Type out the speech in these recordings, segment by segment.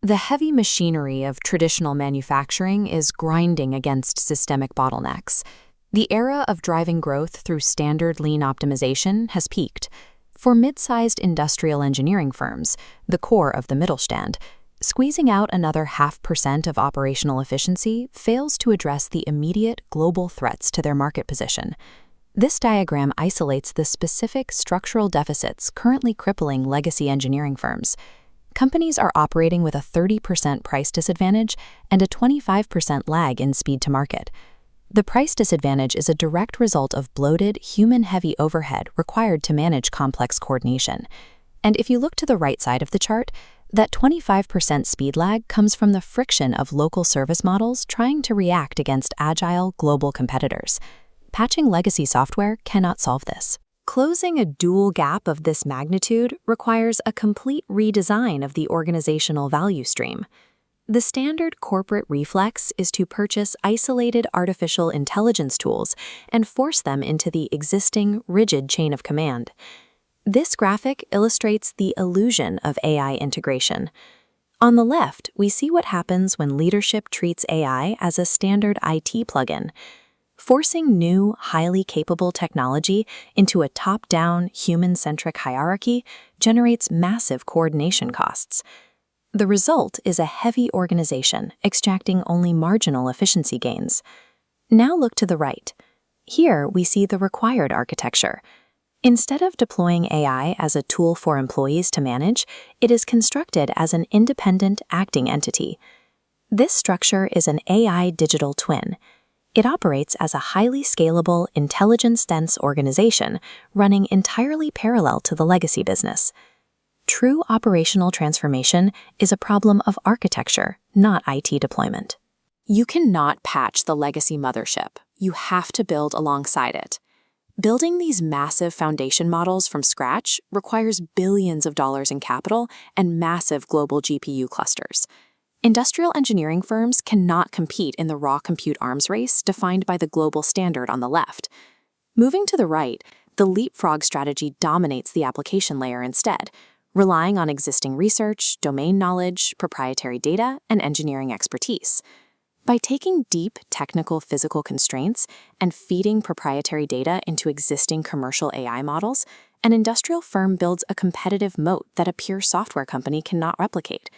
The heavy machinery of traditional manufacturing is grinding against systemic bottlenecks. The era of driving growth through standard lean optimization has peaked. For mid-sized industrial engineering firms, the core of the Mittelstand, squeezing out another 0.5% of operational efficiency fails to address the immediate global threats to their market position. This diagram isolates the specific structural deficits currently crippling legacy engineering firms. Companies are operating with a 30% price disadvantage and a 25% lag in speed to market. The price disadvantage is a direct result of bloated, human-heavy overhead required to manage complex coordination. And if you look to the right side of the chart, that 25% speed lag comes from the friction of local service models trying to react against agile, global competitors. Patching legacy software cannot solve this. Closing a dual gap of this magnitude requires a complete redesign of the organizational value stream. The standard corporate reflex is to purchase isolated artificial intelligence tools and force them into the existing, rigid chain of command. This graphic illustrates the illusion of AI integration. On the left, we see what happens when leadership treats AI as a standard IT plugin. Forcing new, highly capable technology into a top-down, human-centric hierarchy generates massive coordination costs. The result is a heavy organization extracting only marginal efficiency gains. Now look to the right. Here we see the required architecture. Instead of deploying AI as a tool for employees to manage, it is constructed as an independent acting entity. This structure is an AI digital twin. It operates as a highly scalable, intelligence-dense organization running entirely parallel to the legacy business. True operational transformation is a problem of architecture, not IT deployment. You cannot patch the legacy mothership. You have to build alongside it. Building these massive foundation models from scratch requires billions of dollars in capital and massive global GPU clusters. Industrial engineering firms cannot compete in the raw compute arms race defined by the global standard on the left. Moving to the right, the leapfrog strategy dominates the application layer instead, relying on existing research, domain knowledge, proprietary data, and engineering expertise. By taking deep technical physical constraints and feeding proprietary data into existing commercial AI models, an industrial firm builds a competitive moat that a pure software company cannot replicate.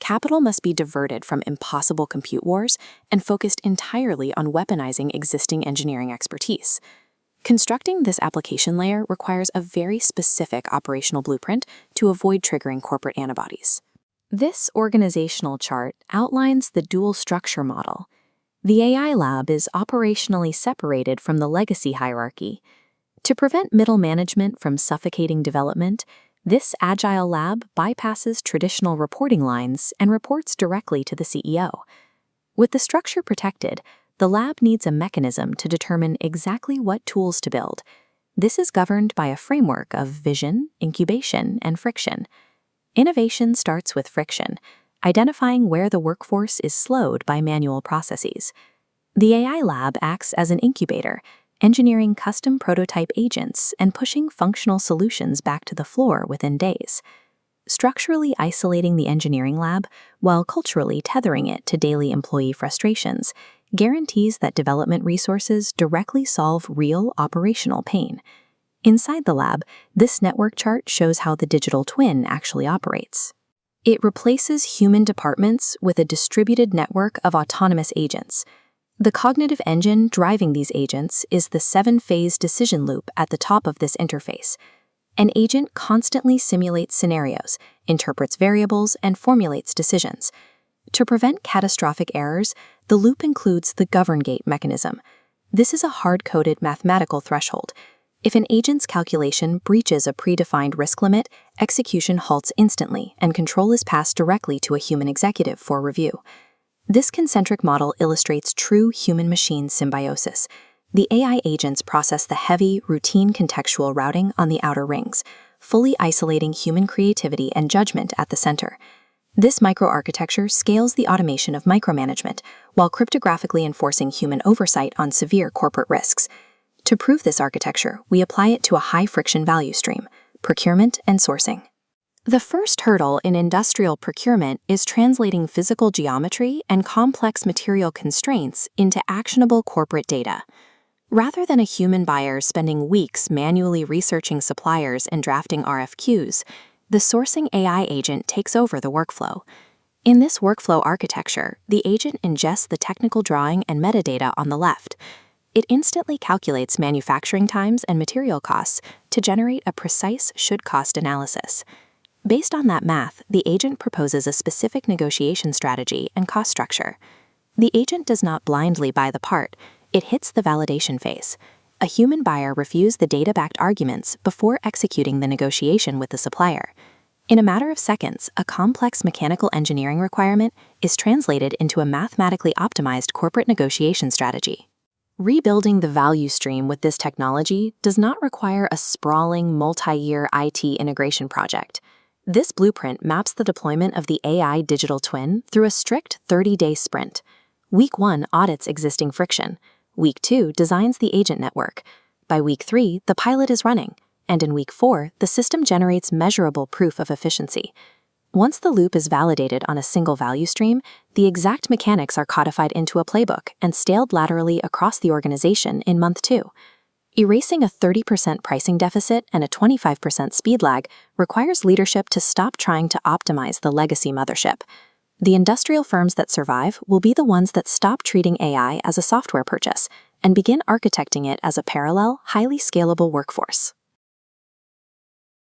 Capital must be diverted from impossible compute wars and focused entirely on weaponizing existing engineering expertise. Constructing this application layer requires a very specific operational blueprint to avoid triggering corporate antibodies. This organizational chart outlines the dual structure model. The AI lab is operationally separated from the legacy hierarchy. To prevent middle management from suffocating development, this agile lab bypasses traditional reporting lines and reports directly to the CEO. With the structure protected, the lab needs a mechanism to determine exactly what tools to build. This is governed by a framework of vision, incubation, and friction. Innovation starts with friction, identifying where the workforce is slowed by manual processes. The AI lab acts as an incubator, engineering custom prototype agents and pushing functional solutions back to the floor within days. Structurally isolating the engineering lab while culturally tethering it to daily employee frustrations guarantees that development resources directly solve real operational pain. Inside the lab, this network chart shows how the digital twin actually operates. It replaces human departments with a distributed network of autonomous agents. The cognitive engine driving these agents is the 7-phase decision loop at the top of this interface. An agent constantly simulates scenarios, interprets variables, and formulates decisions. To prevent catastrophic errors, the loop includes the govern gate mechanism. This is a hard-coded mathematical threshold. If an agent's calculation breaches a predefined risk limit, execution halts instantly and control is passed directly to a human executive for review. This concentric model illustrates true human-machine symbiosis. The AI agents process the heavy, routine contextual routing on the outer rings, fully isolating human creativity and judgment at the center. This microarchitecture scales the automation of micromanagement while cryptographically enforcing human oversight on severe corporate risks. To prove this architecture, we apply it to a high-friction value stream, procurement and sourcing. The first hurdle in industrial procurement is translating physical geometry and complex material constraints into actionable corporate data. Rather than a human buyer spending weeks manually researching suppliers and drafting RFQs, the sourcing AI agent takes over the workflow. In this workflow architecture, the agent ingests the technical drawing and metadata on the left. It instantly calculates manufacturing times and material costs to generate a precise should-cost analysis. Based on that math, the agent proposes a specific negotiation strategy and cost structure. The agent does not blindly buy the part, it hits the validation phase. A human buyer reviews the data-backed arguments before executing the negotiation with the supplier. In a matter of seconds, a complex mechanical engineering requirement is translated into a mathematically optimized corporate negotiation strategy. Rebuilding the value stream with this technology does not require a sprawling, multi-year IT integration project. This blueprint maps the deployment of the AI digital twin through a strict 30-day sprint. Week 1 audits existing friction. Week 2 designs the agent network. By week 3, the pilot is running. And in week 4, the system generates measurable proof of efficiency. Once the loop is validated on a single value stream, the exact mechanics are codified into a playbook and scaled laterally across the organization in month 2. Erasing a 30% pricing deficit and a 25% speed lag requires leadership to stop trying to optimize the legacy mothership. The industrial firms that survive will be the ones that stop treating AI as a software purchase and begin architecting it as a parallel, highly scalable workforce.